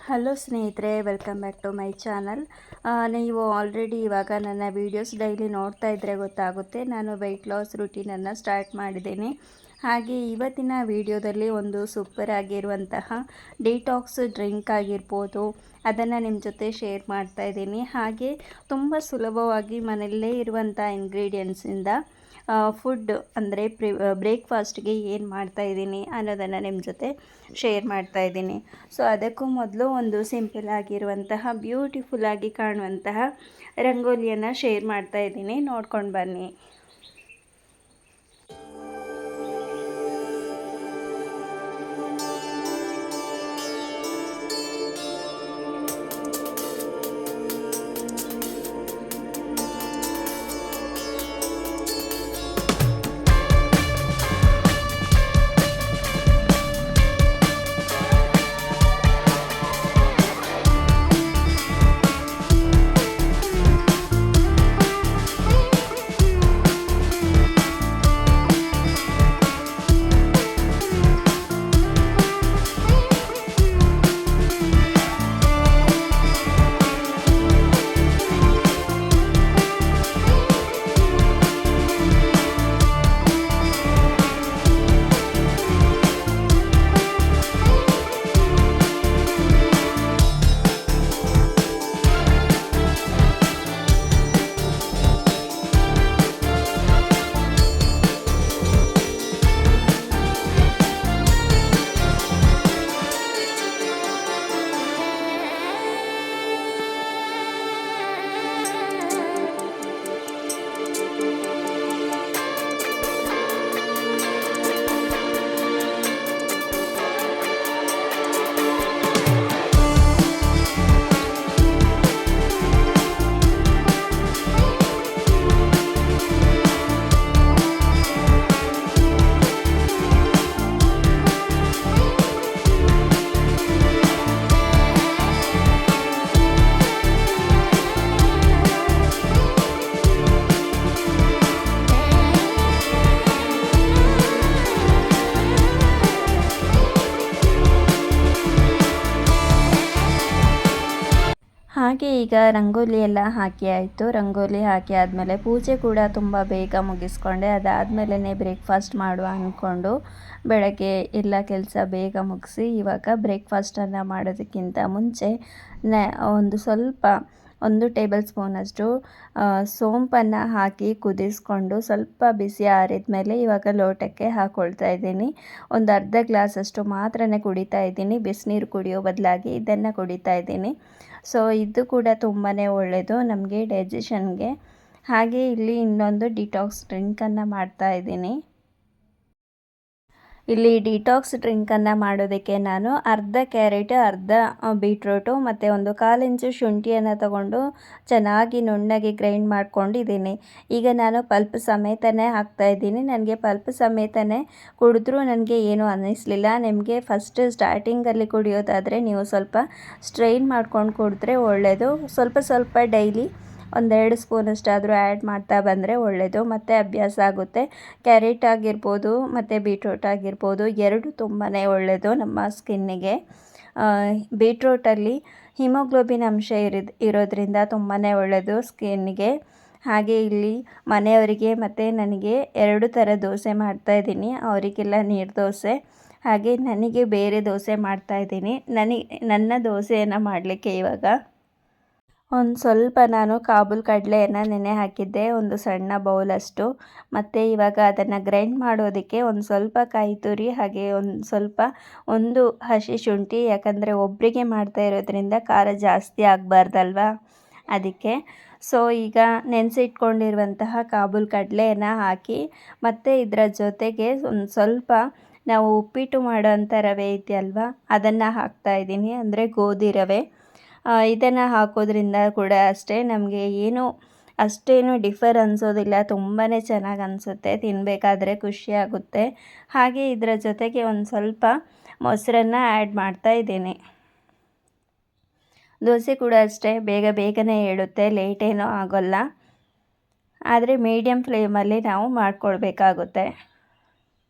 Hello ಸ್ನೇಹಿತರೆ, welcome back to my channel. ನೀವು already ಇವಾಗ ನನ್ನ ವೀಡಿಯೋಸ್ ಡೈಲಿ ನೋಡ್ತಾ ಇದ್ದರೆ ಗೊತ್ತಾಗುತ್ತೆ, ನಾನು ವೆಯ್ಟ್ ಲಾಸ್ ರುಟೀನನ್ನು ಸ್ಟಾರ್ಟ್ ಮಾಡಿದ್ದೀನಿ. ಹಾಗೆ ಇವತ್ತಿನ ವಿಡಿಯೋದಲ್ಲಿ ಒಂದು ಸೂಪರ್ ಆಗಿರುವಂತಹ ಡಿಟಾಕ್ಸ್ ಡ್ರಿಂಕ್ ಆಗಿರ್ಬೋದು, ಅದನ್ನು ನಿಮ್ಮ ಜೊತೆ ಶೇರ್ ಮಾಡ್ತಾ ಇದ್ದೀನಿ. ಹಾಗೆ ತುಂಬ ಸುಲಭವಾಗಿ ಮನೆಯಲ್ಲೇ ಇರುವಂಥ ಇಂಗ್ರೀಡಿಯೆಂಟ್ಸಿಂದ ಫುಡ್ ಅಂದರೆ ಬ್ರೇಕ್ಫಾಸ್ಟ್ಗೆ ಏನು ಮಾಡ್ತಾಯಿದ್ದೀನಿ ಅನ್ನೋದನ್ನು ನಿಮ್ಮ ಜೊತೆ ಶೇರ್ ಮಾಡ್ತಾಯಿದ್ದೀನಿ. ಸೊ ಅದಕ್ಕೂ ಮೊದಲು ಒಂದು ಸಿಂಪಲ್ ಆಗಿರುವಂತಹ ಬ್ಯೂಟಿಫುಲ್ಲಾಗಿ ಕಾಣುವಂತಹ ರಂಗೋಲಿಯನ್ನು ಶೇರ್ ಮಾಡ್ತಾಯಿದ್ದೀನಿ, ನೋಡ್ಕೊಂಡು ಬನ್ನಿ. ಹಾಗೆ ಈಗ ರಂಗೋಲಿ ಎಲ್ಲ ಹಾಕಿ ಆಯಿತು. ರಂಗೋಲಿ ಹಾಕಿ ಆದಮೇಲೆ ಪೂಜೆ ಕೂಡ ತುಂಬ ಬೇಗ ಮುಗಿಸ್ಕೊಂಡೆ. ಅದಾದಮೇಲೆ ಬ್ರೇಕ್ಫಾಸ್ಟ್ ಮಾಡುವ ಅಂದ್ಕೊಂಡು ಬೆಳಗ್ಗೆ ಎಲ್ಲ ಕೆಲಸ ಬೇಗ ಮುಗಿಸಿ ಇವಾಗ ಬ್ರೇಕ್ಫಾಸ್ಟನ್ನು ಮಾಡೋದಕ್ಕಿಂತ ಮುಂಚೆ ಒಂದು ಟೇಬಲ್ ಸ್ಪೂನಷ್ಟು ಸೋಂಪನ್ನು ಹಾಕಿ ಕುದಿಸ್ಕೊಂಡು ಸ್ವಲ್ಪ ಬಿಸಿ ಆರಿದ ಮೇಲೆ ಇವಾಗ ಲೋಟಕ್ಕೆ ಹಾಕ್ಕೊಳ್ತಾ ಇದ್ದೀನಿ. ಒಂದು ಅರ್ಧ ಗ್ಲಾಸಷ್ಟು ಮಾತ್ರ ಕುಡಿತಾ ಇದ್ದೀನಿ, ಬಿಸಿನೀರು ಕುಡಿಯೋ ಬದಲಾಗಿ ಇದನ್ನು ಕುಡಿತಾ ಇದ್ದೀನಿ. ಸೊ ಇದು ಕೂಡ ತುಂಬಾ ಒಳ್ಳೆಯದು ನಮಗೆ ಡೈಜೆಷನ್ಗೆ. ಹಾಗೆ ಇಲ್ಲಿ ಇನ್ನೊಂದು ಡಿಟಾಕ್ಸ್ ಡ್ರಿಂಕನ್ನು ಮಾಡ್ತಾ ಇದ್ದೀನಿ. ಇಲ್ಲಿ ಡಿಟಾಕ್ಸ್ ಡ್ರಿಂಕನ್ನು ಮಾಡೋದಕ್ಕೆ ನಾನು ಅರ್ಧ ಕ್ಯಾರೆಟ್, ಅರ್ಧ ಬೀಟ್ರೂಟು ಮತ್ತು 1/4 ಇಂಚು ಶುಂಠಿಯನ್ನು ತಗೊಂಡು ಚೆನ್ನಾಗಿ ನುಣ್ಣಗೆ ಗ್ರೈಂಡ್ ಮಾಡ್ಕೊಂಡಿದ್ದೀನಿ. ಈಗ ನಾನು ಪಲ್ಪ್ ಸಮೇತನೇ ಹಾಕ್ತಾಯಿದ್ದೀನಿ. ನನಗೆ ಪಲ್ಪ್ ಸಮೇತನೇ ಕುಡಿದ್ರೂ ನನಗೆ ಏನೂ ಅನ್ನಿಸಲಿಲ್ಲ. ನಿಮಗೆ ಫಸ್ಟ್ ಸ್ಟಾರ್ಟಿಂಗಲ್ಲಿ ಕುಡಿಯೋದಾದರೆ ನೀವು ಸ್ವಲ್ಪ ಸ್ಟ್ರೈನ್ ಮಾಡ್ಕೊಂಡು ಕುಡಿದ್ರೆ ಒಳ್ಳೆಯದು. ಸ್ವಲ್ಪ ಡೈಲಿ 1-2 ಸ್ಪೂನಷ್ಟಾದರೂ ಆ್ಯಡ್ ಮಾಡ್ತಾ ಬಂದರೆ ಒಳ್ಳೆಯದು, ಮತ್ತು ಅಭ್ಯಾಸ ಆಗುತ್ತೆ. ಕ್ಯಾರೆಟ್ ಆಗಿರ್ಬೋದು ಮತ್ತು ಬೀಟ್ರೂಟ್ ಆಗಿರ್ಬೋದು, ಎರಡು ತುಂಬಾ ಒಳ್ಳೆಯದು ನಮ್ಮ ಸ್ಕಿನ್ನಿಗೆ. ಬೀಟ್ರೂಟಲ್ಲಿ ಹಿಮೋಗ್ಲೋಬಿನ್ ಅಂಶ ಇರೋದ್ರಿಂದ ತುಂಬಾ ಒಳ್ಳೆಯದು ಸ್ಕಿನ್ನಿಗೆ. ಹಾಗೆ ಇಲ್ಲಿ ಮನೆಯವರಿಗೆ ಮತ್ತು ನನಗೆ 2 ಥರ ದೋಸೆ ಮಾಡ್ತಾಯಿದ್ದೀನಿ. ಅವರಿಗೆಲ್ಲ ನೀರು ದೋಸೆ, ಹಾಗೆ ನನಗೆ ಬೇರೆ ದೋಸೆ ಮಾಡ್ತಾಯಿದ್ದೀನಿ. ನನ್ನ ದೋಸೆಯನ್ನು ಮಾಡಲಿಕ್ಕೆ ಇವಾಗ ಒಂದು ಸ್ವಲ್ಪ ನಾನು ಕಾಬೂಲ್ ಕಡಲೆಯನ್ನು ನೆನೆ ಹಾಕಿದ್ದೆ, ಒಂದು ಸಣ್ಣ ಬೌಲಷ್ಟು. ಮತ್ತು ಇವಾಗ ಅದನ್ನು ಗ್ರೈಂಡ್ ಮಾಡೋದಕ್ಕೆ ಒಂದು ಸ್ವಲ್ಪ ಕಾಯಿ ತುರಿ, ಹಾಗೆ ಒಂದು ಹಸಿ ಶುಂಠಿ, ಯಾಕಂದರೆ ಒಬ್ಬರಿಗೆ ಮಾಡ್ತಾ ಇರೋದ್ರಿಂದ ಖಾರ ಜಾಸ್ತಿ ಆಗಬಾರ್ದಲ್ವ, ಅದಕ್ಕೆ. ಸೊ ಈಗ ನೆನೆಸಿಟ್ಕೊಂಡಿರುವಂತಹ ಕಾಬೂಲ್ ಕಡಲೆಯನ್ನು ಹಾಕಿ, ಮತ್ತು ಇದರ ಜೊತೆಗೆ ಒಂದು ಸ್ವಲ್ಪ ನಾವು ಉಪ್ಪಿಟ್ಟು ಮಾಡೋಂಥ ರವೆ ಇದೆಯಲ್ವ, ಅದನ್ನು ಹಾಕ್ತಾಯಿದ್ದೀನಿ, ಅಂದರೆ ಗೋಧಿ ರವೆ. ಇದನ್ನು ಹಾಕೋದ್ರಿಂದ ಕೂಡ ಅಷ್ಟೇ ನಮಗೆ ಅಷ್ಟೇನು ಡಿಫರ್ ಅನಿಸೋದಿಲ್ಲ, ತುಂಬಾ ಚೆನ್ನಾಗಿ ಅನಿಸುತ್ತೆ, ತಿನ್ನಬೇಕಾದ್ರೆ ಖುಷಿಯಾಗುತ್ತೆ. ಹಾಗೆ ಇದರ ಜೊತೆಗೆ ಒಂದು ಸ್ವಲ್ಪ ಮೊಸರನ್ನು ಆ್ಯಡ್ ಮಾಡ್ತಾಯಿದ್ದೀನಿ. ದೋಸೆ ಕೂಡ ಅಷ್ಟೇ ಬೇಗನೆ ಏಳುತ್ತೆ, ಲೇಟೇನೂ ಆಗೋಲ್ಲ. ಆದರೆ ಮೀಡಿಯಮ್ ಫ್ಲೇಮಲ್ಲಿ ನಾವು ಮಾಡ್ಕೊಳ್ಬೇಕಾಗುತ್ತೆ.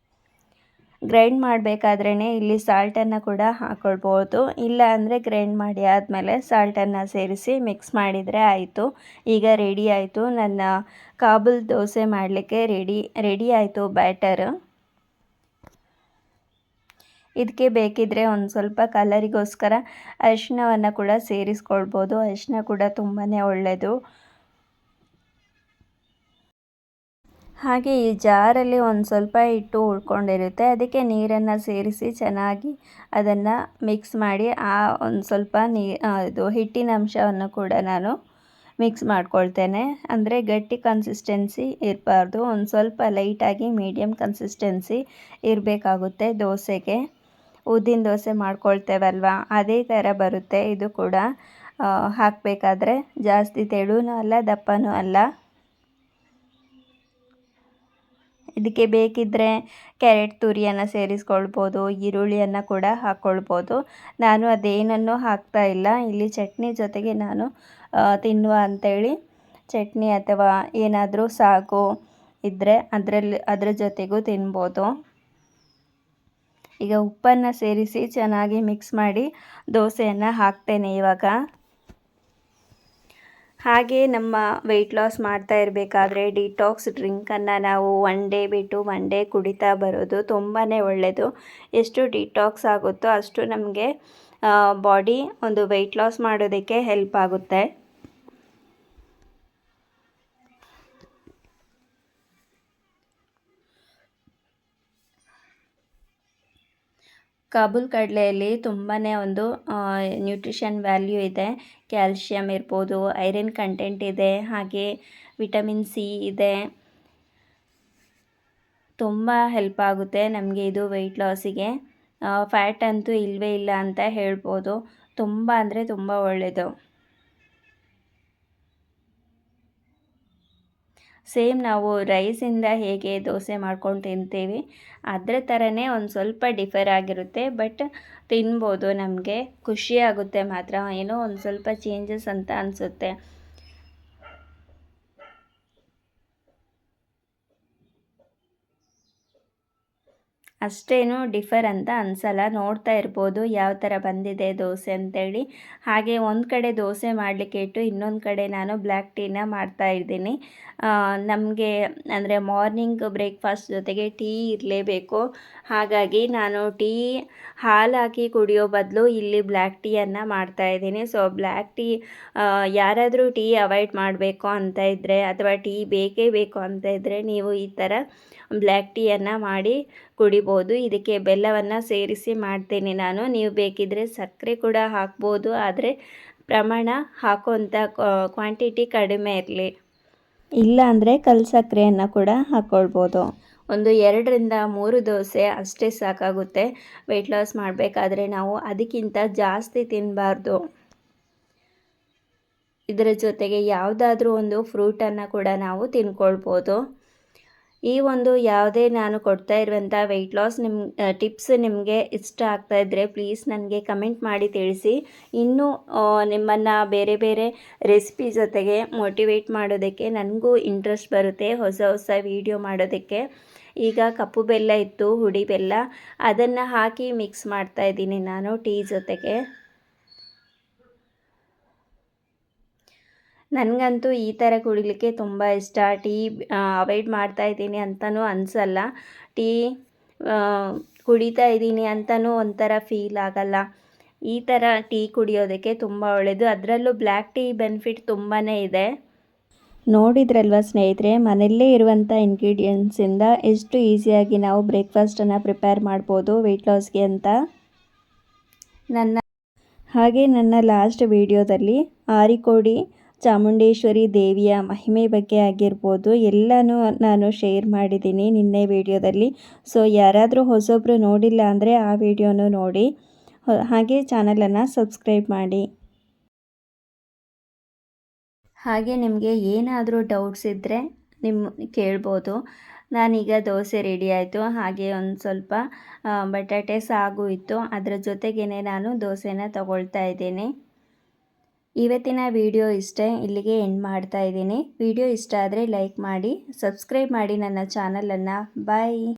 ಗ್ರೈಂಡ್ ಮಾಡಬೇಕಾದ್ರೇ ಇಲ್ಲಿ ಸಾಲ್ಟನ್ನು ಕೂಡ ಹಾಕ್ಕೊಳ್ಬೋದು. ಇಲ್ಲ ಅಂದರೆ ಗ್ರೈಂಡ್ ಮಾಡಿ ಆದಮೇಲೆ ಸಾಲ್ಟನ್ನು ಸೇರಿಸಿ ಮಿಕ್ಸ್ ಮಾಡಿದರೆ ಆಯಿತು. ಈಗ ರೆಡಿ ಆಯಿತು, ನನ್ನ ಕಾಬೂಲ್ ದೋಸೆ ಮಾಡಲಿಕ್ಕೆ ರೆಡಿ ಆಯಿತು ಬ್ಯಾಟರ್. ಇದಕ್ಕೆ ಬೇಕಿದ್ದರೆ ಒಂದು ಸ್ವಲ್ಪ ಕಲರಿಗೋಸ್ಕರ ಅರಿಶಿಣವನ್ನು ಕೂಡ ಸೇರಿಸ್ಕೊಳ್ಬೋದು. ಅರಿಶಿಣ ಕೂಡ ತುಂಬಾ ಒಳ್ಳೆಯದು. ಹಾಗೆ ಈ ಜಾರಲ್ಲಿ ಒಂದು ಸ್ವಲ್ಪ ಹಿಟ್ಟು ಉಳ್ಕೊಂಡಿರುತ್ತೆ, ಅದಕ್ಕೆ ನೀರನ್ನು ಸೇರಿಸಿ ಚೆನ್ನಾಗಿ ಅದನ್ನು ಮಿಕ್ಸ್ ಮಾಡಿ ಒಂದು ಸ್ವಲ್ಪ ಇದು ಹಿಟ್ಟಿನ ಅಂಶವನ್ನು ಕೂಡ ನಾನು ಮಿಕ್ಸ್ ಮಾಡ್ಕೊಳ್ತೇನೆ. ಅಂದರೆ ಗಟ್ಟಿ ಕನ್ಸಿಸ್ಟೆನ್ಸಿ ಇರಬಾರ್ದು, ಒಂದು ಸ್ವಲ್ಪ ಲೈಟಾಗಿ ಮೀಡಿಯಮ್ ಕನ್ಸಿಸ್ಟೆನ್ಸಿ ಇರಬೇಕಾಗುತ್ತೆ ದೋಸೆಗೆ. ಉದ್ದಿನ ದೋಸೆ ಮಾಡ್ಕೊಳ್ತೇವಲ್ವ, ಅದೇ ಥರ ಬರುತ್ತೆ ಇದು ಕೂಡ ಹಾಕಬೇಕಾದ್ರೆ. ಜಾಸ್ತಿ ತೆಳುನೂ ಅಲ್ಲ, ದಪ್ಪನೂ ಅಲ್ಲ. ಇದಕ್ಕೆ ಬೇಕಿದ್ದರೆ ಕ್ಯಾರೆಟ್ ತುರಿಯನ್ನು ಸೇರಿಸ್ಕೊಳ್ಬೋದು, ಈರುಳ್ಳಿಯನ್ನು ಕೂಡ ಹಾಕ್ಕೊಳ್ಬೋದು. ನಾನು ಅದೇನನ್ನು ಹಾಕ್ತಾ ಇಲ್ಲ. ಇಲ್ಲಿ ಚಟ್ನಿ ಜೊತೆಗೆ ನಾನು ತಿನ್ನುವ ಅಂಥೇಳಿ ಚಟ್ನಿ ಅಥವಾ ಏನಾದರೂ ಸಾಗು ಇದ್ದರೆ ಅದರ ಜೊತೆಗೂ ತಿನ್ಬೋದು. ಈಗ ಉಪ್ಪನ್ನು ಸೇರಿಸಿ ಚೆನ್ನಾಗಿ ಮಿಕ್ಸ್ ಮಾಡಿ ದೋಸೆಯನ್ನು ಹಾಕ್ತೇನೆ ಇವಾಗ. ಹಾಗೆ ನಮ್ಮ ವೆಯ್ಟ್ ಲಾಸ್ ಮಾಡ್ತಾ ಇರಬೇಕಾದ್ರೆ ಡಿಟಾಕ್ಸ್ ಡ್ರಿಂಕನ್ನು ನಾವು 1 ಡೇ ಬಿಟ್ಟು 1 ಡೇ ಕುಡಿತಾ ಬರೋದು ತುಂಬಾ ಒಳ್ಳೆಯದು. ಎಷ್ಟು ಡಿಟಾಕ್ಸ್ ಆಗುತ್ತೋ ಅಷ್ಟು ನಮಗೆ ಬಾಡಿ ಒಂದು ವೆಯ್ಟ್ ಲಾಸ್ ಮಾಡೋದಕ್ಕೆ ಹೆಲ್ಪ್ ಆಗುತ್ತೆ. ಕಾಬೂಲ್ ಕಡಲೆಯಲ್ಲಿ ತುಂಬಾ ಒಂದು ನ್ಯೂಟ್ರಿಷನ್ ವ್ಯಾಲ್ಯೂ ಇದೆ. ಕ್ಯಾಲ್ಶಿಯಮ್ ಇರ್ಬೋದು, ಐರನ್ ಕಂಟೆಂಟ್ ಇದೆ, ಹಾಗೆ ವಿಟಮಿನ್ ಸಿ ಇದೆ. ತುಂಬ ಹೆಲ್ಪ್ ಆಗುತ್ತೆ ನಮಗೆ ಇದು ವೆಯ್ಟ್ ಲಾಸಿಗೆ. ಫ್ಯಾಟ್ ಅಂತೂ ಇಲ್ಲವೇ ಇಲ್ಲ ಅಂತ ಹೇಳ್ಬೋದು. ತುಂಬ ಅಂದರೆ ತುಂಬ ಒಳ್ಳೆಯದು. ಸೇಮ್ ನಾವು ರೈಸಿಂದ ಹೇಗೆ ದೋಸೆ ಮಾಡ್ಕೊಂಡು ತಿಂತೀವಿ ಅದರ ಥರನೇ ಒಂದು ಸ್ವಲ್ಪ ಡಿಫರ್ ಆಗಿರುತ್ತೆ. ಬಟ್ ತಿನ್ಬೋದು, ನಮಗೆ ಖುಷಿಯಾಗುತ್ತೆ ಮಾತ್ರ. ಏನೋ ಒಂದು ಸ್ವಲ್ಪ ಚೇಂಜಸ್ ಅಂತ ಅನಿಸುತ್ತೆ. ಅಷ್ಟೇನು ಡಿಫರ್ ಅಂತ ಅನಿಸಲ್ಲ. ನೋಡ್ತಾ ಇರ್ಬೋದು ಯಾವ ಥರ ಬಂದಿದೆ ದೋಸೆ ಅಂತೇಳಿ. ಹಾಗೆ ಒಂದು ಕಡೆ ದೋಸೆ ಮಾಡಲಿಕ್ಕೆ ಇಟ್ಟು ಇನ್ನೊಂದು ಕಡೆ ನಾನು ಬ್ಲ್ಯಾಕ್ ಟೀನ ಮಾಡ್ತಾಯಿದ್ದೀನಿ. ನಮಗೆ ಅಂದರೆ ಮಾರ್ನಿಂಗ್ ಬ್ರೇಕ್ಫಾಸ್ಟ್ ಜೊತೆಗೆ ಟೀ ಇರಲೇಬೇಕು. ಹಾಗಾಗಿ ನಾನು ಹಾಲು ಹಾಕಿ ಕುಡಿಯೋ ಬದಲು ಇಲ್ಲಿ ಬ್ಲ್ಯಾಕ್ ಟೀಯನ್ನು ಮಾಡ್ತಾಯಿದ್ದೀನಿ. ಸೊ ಬ್ಲ್ಯಾಕ್ ಟೀ ಯಾರಾದರೂ ಟೀ ಅವಾಯ್ಡ್ ಮಾಡಬೇಕು ಅಂತ ಇದ್ದರೆ ಅಥವಾ ಟೀ ಬೇಕೇ ಬೇಕು ಅಂತ ಇದ್ದರೆ ನೀವು ಈ ಥರ ಬ್ಲ್ಯಾಕ್ ಟೀಯನ್ನು ಮಾಡಿ ಕುಡಿಬೋದು. ಇದಕ್ಕೆ ಬೆಲ್ಲವನ್ನು ಸೇರಿಸಿ ಮಾಡ್ತೀನಿ ನಾನು. ನೀವು ಬೇಕಿದ್ದರೆ ಸಕ್ಕರೆ ಕೂಡ ಹಾಕ್ಬೋದು, ಆದರೆ ಪ್ರಮಾಣ ಹಾಕುವಂಥ ಕ್ವಾಂಟಿಟಿ ಕಡಿಮೆ ಇರಲಿ. ಇಲ್ಲ ಅಂದರೆ ಕಲ್ಲು ಸಕ್ಕರೆಯನ್ನು ಕೂಡ ಹಾಕ್ಕೊಳ್ಬೋದು. ಒಂದು 2ರಿಂದ 3 ದೋಸೆ ಅಷ್ಟೇ ಸಾಕಾಗುತ್ತೆ. ವೆಯ್ಟ್ ಲಾಸ್ ಮಾಡಬೇಕಾದ್ರೆ ನಾವು ಅದಕ್ಕಿಂತ ಜಾಸ್ತಿ ತಿನ್ನಬಾರ್ದು. ಇದರ ಜೊತೆಗೆ ಯಾವುದಾದ್ರೂ ಒಂದು ಫ್ರೂಟನ್ನು ಕೂಡ ನಾವು ತಿನ್ಕೊಳ್ಬೋದು. ಈ ಒಂದು ಯಾವುದೇ ನಾನು ಕೊಡ್ತಾ ಇರುವಂಥ ವೆಯ್ಟ್ ಲಾಸ್ ಟಿಪ್ಸ್ ನಿಮಗೆ ಇಷ್ಟ ಆಗ್ತಾ ಇದ್ದರೆ ಪ್ಲೀಸ್ ನನಗೆ ಕಮೆಂಟ್ ಮಾಡಿ ತಿಳಿಸಿ. ಇನ್ನೂ ನಿಮ್ಮನ್ನು ಬೇರೆ ಬೇರೆ ರೆಸಿಪಿ ಜೊತೆಗೆ ಮೋಟಿವೇಟ್ ಮಾಡೋದಕ್ಕೆ ನನಗೂ ಇಂಟ್ರೆಸ್ಟ್ ಬರುತ್ತೆ ಹೊಸ ಹೊಸ ವೀಡಿಯೋ ಮಾಡೋದಕ್ಕೆ. ಈಗ ಕಪ್ಪು ಬೆಲ್ಲ ಇತ್ತು, ಹುಡಿ ಬೆಲ್ಲ, ಅದನ್ನು ಹಾಕಿ ಮಿಕ್ಸ್ ಮಾಡ್ತಾಯಿದ್ದೀನಿ ನಾನು ಟೀ ಜೊತೆಗೆ. ನನಗಂತೂ ಈ ಥರ ಕುಡಿಲಿಕ್ಕೆ ತುಂಬ ಇಷ್ಟ. ಟೀ ಅವಾಯ್ಡ್ ಮಾಡ್ತಾಯಿದ್ದೀನಿ ಅಂತಲೂ ಅನಿಸಲ್ಲ. ಟೀ ಕುಡಿತಾ ಇದ್ದೀನಿ ಅಂತಲೂ ಒಂಥರ ಫೀಲ್ ಆಗಲ್ಲ. ಈ ಥರ ಟೀ ಕುಡಿಯೋದಕ್ಕೆ ತುಂಬ ಒಳ್ಳೆಯದು. ಅದರಲ್ಲೂ ಬ್ಲ್ಯಾಕ್ ಟೀ ಬೆನಿಫಿಟ್ ತುಂಬಾ ಇದೆ. ನೋಡಿದ್ರಲ್ವ ಸ್ನೇಹಿತರೆ, ಮನೆಯಲ್ಲೇ ಇರುವಂಥ ಇಂಗ್ರೀಡಿಯೆಂಟ್ಸಿಂದ ಎಷ್ಟು ಈಸಿಯಾಗಿ ನಾವು ಬ್ರೇಕ್ಫಾಸ್ಟನ್ನು ಪ್ರಿಪೇರ್ ಮಾಡ್ಬೋದು ವೆಯ್ಟ್ ಲಾಸ್ಗೆ ಅಂತ. ನನ್ನ ಲಾಸ್ಟ್ ವಿಡಿಯೋದಲ್ಲಿ ಆರಿಕೋಡಿ ಚಾಮುಂಡೇಶ್ವರಿ ದೇವಿಯ ಮಹಿಮೆ ಬಗ್ಗೆ ಆಗಿರ್ಬೋದು ಎಲ್ಲನೂ ನಾನು ಶೇರ್ ಮಾಡಿದ್ದೀನಿ ನಿನ್ನೆ ವಿಡಿಯೋದಲ್ಲಿ. ಸೊ ಯಾರಾದರೂ ಹೊಸೊಬ್ಬರು ನೋಡಿಲ್ಲ ಅಂದರೆ ಆ ವಿಡಿಯೋನು ನೋಡಿ, ಹಾಗೆ ಚಾನಲನ್ನು ಸಬ್ಸ್ಕ್ರೈಬ್ ಮಾಡಿ. ಹಾಗೆ ನಿಮಗೆ ಏನಾದರೂ ಡೌಟ್ಸ್ ಇದ್ದರೆ ಕೇಳ್ಬೋದು. ನಾನೀಗ ದೋಸೆ ರೆಡಿ ಆಯಿತು. ಹಾಗೆ ಒಂದು ಸ್ವಲ್ಪ ಬಟಾಟೆ ಸಾಗು ಇತ್ತು, ಅದರ ಜೊತೆಗೇ ನಾನು ದೋಸೆನ ತಗೊಳ್ತಾ ಇದ್ದೀನಿ. ಇವತ್ತಿನ ವಿಡಿಯೋ ಇಲ್ಲಿಗೆ ಎಂಡ್ ಮಾಡ್ತಾ ಇದ್ದೀನಿ. ವಿಡಿಯೋ ಇಷ್ಟ ಆದರೆ ಲೈಕ್ ಮಾಡಿ, ಸಬ್ಸ್ಕ್ರೈಬ್ ಮಾಡಿ ನನ್ನ ಚಾನಲನ್ನು. ಬಾಯ್.